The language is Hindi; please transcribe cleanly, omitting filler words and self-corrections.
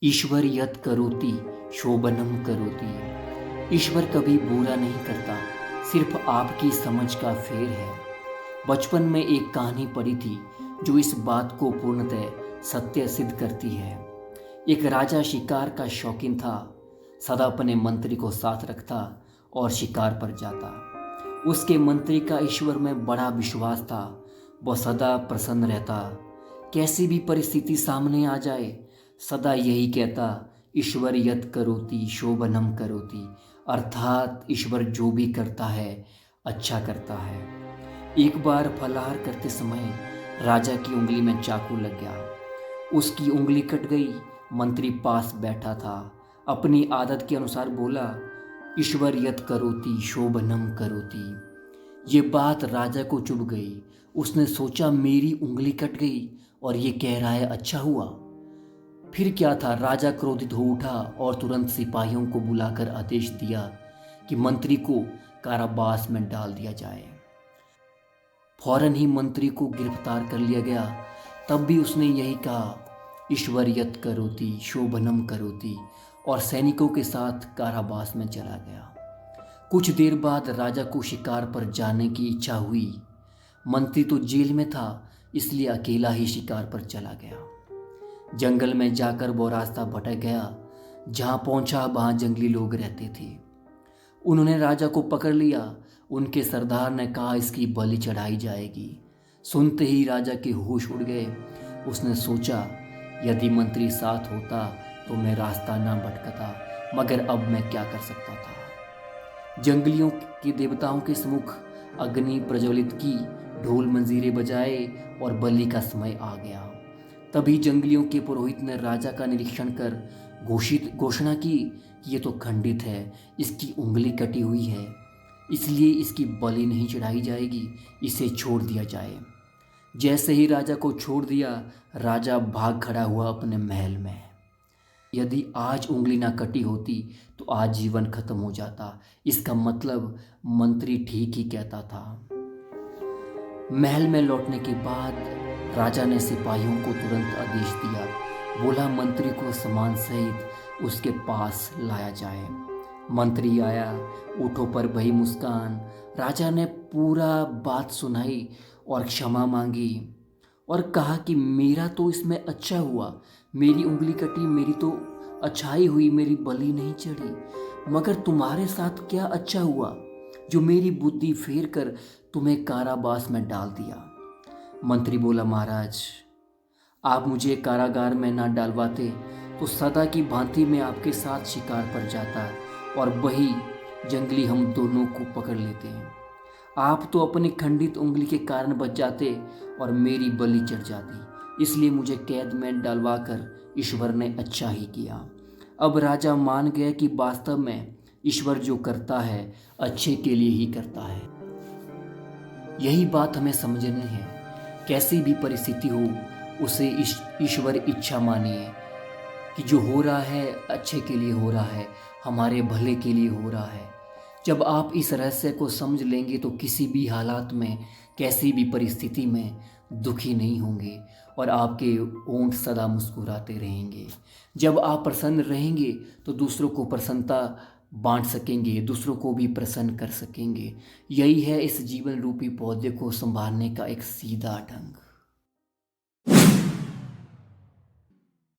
ईश्वर यत् करोति शोभनम करोति। ईश्वर कभी बुरा नहीं करता, सिर्फ आपकी समझ का फेर है। बचपन में एक कहानी पढ़ी थी जो इस बात को पूर्णतः सत्य सिद्ध करती है। एक राजा शिकार का शौकीन था, सदा अपने मंत्री को साथ रखता और शिकार पर जाता। उसके मंत्री का ईश्वर में बड़ा विश्वास था, वह सदा प्रसन्न रहता। कैसी भी परिस्थिति सामने आ जाए, सदा यही कहता, ईश्वर यत् करोति शोभनम करोति, अर्थात ईश्वर जो भी करता है अच्छा करता है। एक बार फलाहार करते समय राजा की उंगली में चाकू लग गया। उसकी उंगली कट गई। मंत्री पास बैठा था, अपनी आदत के अनुसार बोला, ईश्वर यत् करोति शोभनम करोति। ये बात राजा को चुभ गई। उसने सोचा, मेरी उंगली कट गई और ये कह रहा है अच्छा हुआ। फिर क्या था, राजा क्रोधित हो उठा और तुरंत सिपाहियों को बुलाकर आदेश दिया कि मंत्री को कारावास में डाल दिया जाए। फौरन ही मंत्री को गिरफ्तार कर लिया गया। तब भी उसने यही कहा, ईश्वर यत् करोति शोभनम करोति, और सैनिकों के साथ कारावास में चला गया। कुछ देर बाद राजा को शिकार पर जाने की इच्छा हुई। मंत्री तो जेल में था, इसलिए अकेला ही शिकार पर चला गया। जंगल में जाकर वो रास्ता भटक गया। जहाँ पहुँचा वहाँ जंगली लोग रहते थे। उन्होंने राजा को पकड़ लिया। उनके सरदार ने कहा, इसकी बलि चढ़ाई जाएगी। सुनते ही राजा के होश उड़ गए। उसने सोचा, यदि मंत्री साथ होता तो मैं रास्ता ना भटकता, मगर अब मैं क्या कर सकता था। जंगलियों के देवताओं के सम्मुख अग्नि प्रज्वलित की, ढोल मंजीरे बजाए और बलि का समय आ गया। तभी जंगलियों के पुरोहित ने राजा का निरीक्षण कर घोषणा की कि ये तो खंडित है, इसकी उंगली कटी हुई है, इसलिए इसकी बलि नहीं चढ़ाई जाएगी, इसे छोड़ दिया जाए। जैसे ही राजा को छोड़ दिया, राजा भाग खड़ा हुआ अपने महल में। यदि आज उंगली ना कटी होती तो आज जीवन खत्म हो जाता। इसका मतलब मंत्री ठीक ही कहता था। महल में लौटने के बाद राजा ने सिपाहियों को तुरंत आदेश दिया। बोला, मंत्री को सामान सहित उसके पास लाया जाए। मंत्री आया, ऊँटों पर बही मुस्कान। राजा ने पूरा बात सुनाई और क्षमा मांगी और कहा कि मेरा तो इसमें अच्छा हुआ, मेरी उंगली कटी, मेरी तो अच्छाई हुई, मेरी बलि नहीं चढ़ी, मगर तुम्हारे साथ क्या अच्छा हुआ जो मेरी बुद्धि फेर कर तुम्हें कारावास में डाल दिया। मंत्री बोला, महाराज, आप मुझे कारागार में ना डालवाते तो सदा की भांति मैं आपके साथ शिकार पर जाता और वही जंगली हम दोनों को पकड़ लेते हैं। आप तो अपनी खंडित उंगली के कारण बच जाते और मेरी बलि चढ़ जाती, इसलिए मुझे कैद में डालवा कर ईश्वर ने अच्छा ही किया। अब राजा मान गया कि वास्तव में ईश्वर जो करता है अच्छे के लिए ही करता है। यही बात हमें समझनी है। कैसी भी परिस्थिति हो, उसे ईश्वर इच्छा मानिए कि जो हो रहा है अच्छे के लिए हो रहा है, हमारे भले के लिए हो रहा है। जब आप इस रहस्य को समझ लेंगे तो किसी भी हालात में, कैसी भी परिस्थिति में दुखी नहीं होंगे और आपके होंठ सदा मुस्कुराते रहेंगे। जब आप प्रसन्न रहेंगे तो दूसरों को प्रसन्नता बांट सकेंगे, दूसरों को भी प्रसन्न कर सकेंगे। यही है इस जीवन रूपी पौधे को संभालने का एक सीधा ढंग।